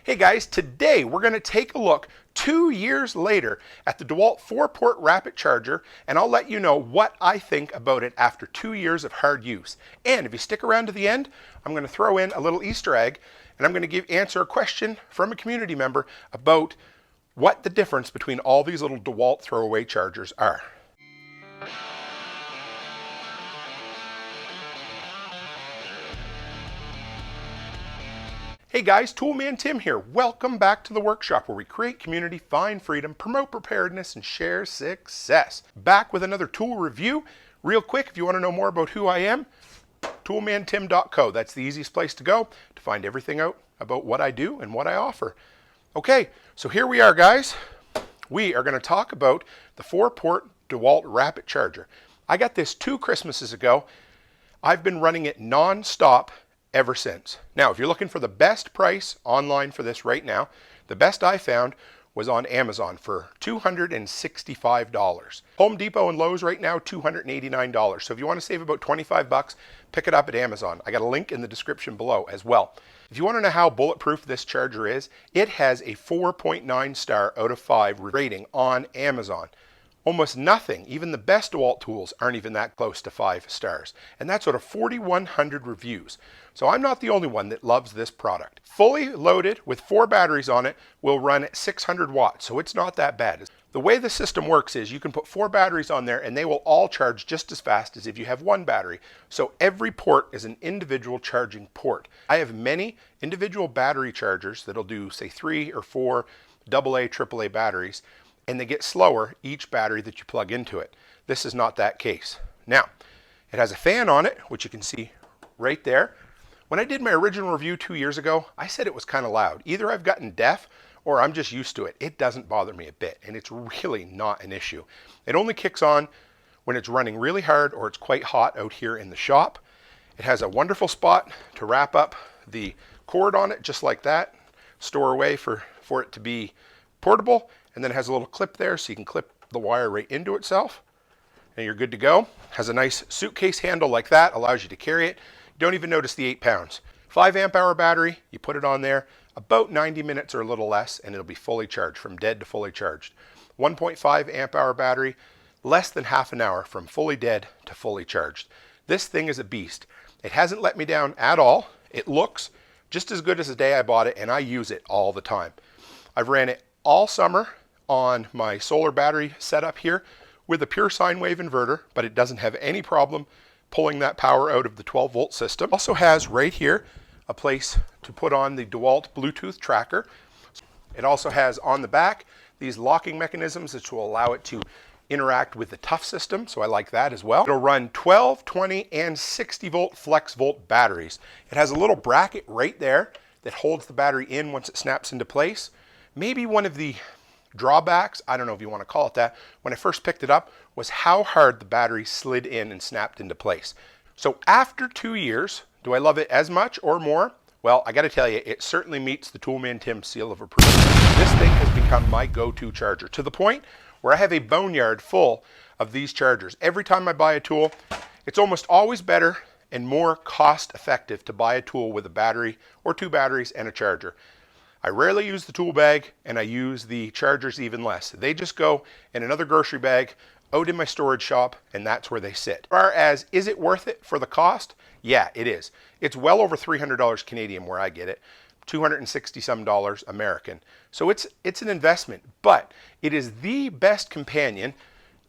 Hey guys, today we're going to take a look 2 years later at the Dewalt 4-port rapid charger, and I'll let you know what I think about it after 2 years of hard use. And if you stick around to the end, I'm going to throw in a little Easter egg, and I'm going to answer a question from a community member about what the difference between all these little Dewalt throwaway chargers are. Hey guys, Toolman Tim here. Welcome back to the workshop where we create community, find freedom, promote preparedness, and share success. Back with another tool review. Real quick, if you want to know more about who I am, toolmantim.co. That's the easiest place to go to find everything out about what I do and what I offer. Okay, so here we are, guys. We are going to talk about the 4-port Dewalt rapid charger. I got this 2 Christmases ago. I've been running it non-stop ever since. Now, if you're looking for the best price online for this right now, the best I found was on Amazon for $265. Home Depot and Lowe's right now, $289. So if you want to save about 25 bucks, pick it up at Amazon. I got a link in the description below as well. If you want to know how bulletproof this charger is, it has a 4.9 star out of 5 rating on Amazon. Almost nothing, even the best Dewalt tools, aren't even that close to 5 stars. And that's out of 4,100 reviews. So I'm not the only one that loves this product. Fully loaded with 4 batteries on it will run at 600 watts, so it's not that bad. The way the system works is you can put 4 batteries on there and they will all charge just as fast as if you have 1 battery. So every port is an individual charging port. I have many individual battery chargers that'll do, say, 3 or 4 AA, AAA batteries, and they get slower each battery that you plug into it. This is not that case. Now, it has a fan on it, which you can see right there. When I did my original review 2 years ago, I said it was kind of loud. Either I've gotten deaf or I'm just used to it. It doesn't bother me a bit, and it's really not an issue. It only kicks on when it's running really hard or it's quite hot out here in the shop. It has a wonderful spot to wrap up the cord on it, just like that. Store away for it to be portable. And then it has a little clip there so you can clip the wire right into itself. And you're good to go. Has a nice suitcase handle like that, allows you to carry it. You don't even notice the 8 pounds. 5 amp hour battery, you put it on there, about 90 minutes or a little less, and it'll be fully charged, from dead to fully charged. 1.5 amp hour battery, less than half an hour from fully dead to fully charged. This thing is a beast. It hasn't let me down at all. It looks just as good as the day I bought it, and I use it all the time. I've ran it all summer on my solar battery setup here with a pure sine wave inverter, but it doesn't have any problem pulling that power out of the 12 volt system. Also has right here a place to put on the Dewalt Bluetooth tracker. It also has on the back these locking mechanisms which will allow it to interact with the tough system, so I like that as well. It'll run 12, 20, and 60 volt flex volt batteries. It has a little bracket right there that holds the battery in once it snaps into place. Maybe one of the drawbacks, I don't know if you want to call it that, when I first picked it up was how hard the battery slid in and snapped into place. So after 2 years, do I love it as much or more? Well, I got to tell you, it certainly meets the Toolman Tim seal of approval. This thing has become my go-to charger, to the point where I have a boneyard full of these chargers. Every time I buy a tool, it's almost always better and more cost effective to buy a tool with a battery or 2 batteries and a charger. I rarely use the tool bag, and I use the chargers even less. They just go in another grocery bag out in my storage shop, and that's where they sit. As far as, is it worth it for the cost? Yeah, it is. It's well over $300 Canadian where I get it, $260 some American. So it's an investment, but it is the best companion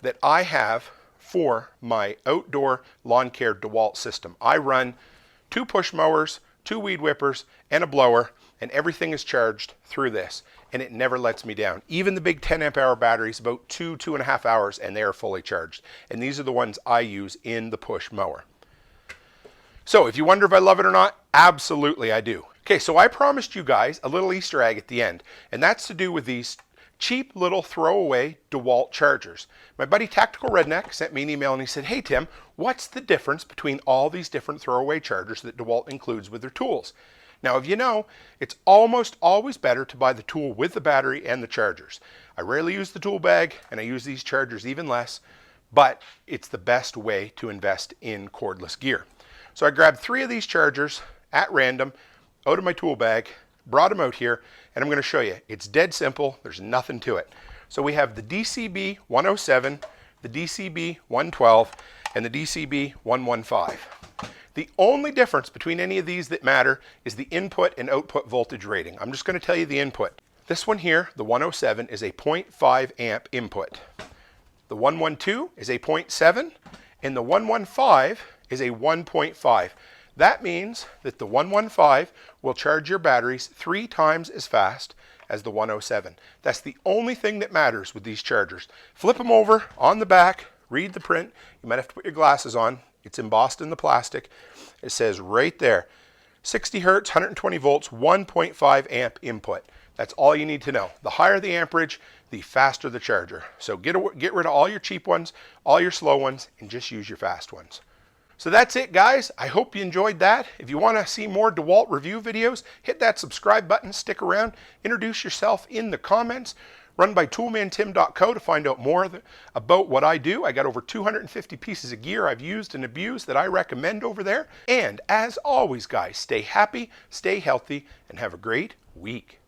that I have for my outdoor lawn care Dewalt system. I run 2 push mowers, 2 weed whippers, and a blower, and everything is charged through this, and it never lets me down. Even the big 10 amp hour batteries, about 2.5 hours, and they are fully charged. And these are the ones I use in the push mower. So if you wonder if I love it or not, absolutely I do. Okay, so I promised you guys a little Easter egg at the end, and that's to do with these cheap little throwaway Dewalt chargers. My buddy Tactical Redneck sent me an email and he said, hey Tim, what's the difference between all these different throwaway chargers that Dewalt includes with their tools? Now, if you know, it's almost always better to buy the tool with the battery and the chargers. I rarely use the tool bag, and I use these chargers even less, but it's the best way to invest in cordless gear. So I grabbed 3 of these chargers at random out of my tool bag, brought them out here, and I'm going to show you. It's dead simple. There's nothing to it. So we have the DCB 107, the DCB 112, and the DCB 115. The only difference between any of these that matter is the input and output voltage rating. I'm just going to tell you the input. This one here, the 107, is a 0.5 amp input. The 112 is a 0.7, and the 115 is a 1.5. That means that the 115 will charge your batteries 3 times as fast as the 107. That's the only thing that matters with these chargers. Flip them over on the back, read the print. You might have to put your glasses on. It's embossed in the plastic. It says right there, 60 hertz, 120 volts, 1.5 amp input. That's all you need to know. The higher the amperage, the faster the charger. So get rid of all your cheap ones, all your slow ones, and just use your fast ones. So that's it, guys. I hope you enjoyed that. If you want to see more Dewalt review videos, hit that subscribe button, stick around, introduce yourself in the comments. Run by toolmantim.co to find out more about what I do. I got over 250 pieces of gear I've used and abused that I recommend over there. And as always, guys, stay happy, stay healthy, and have a great week.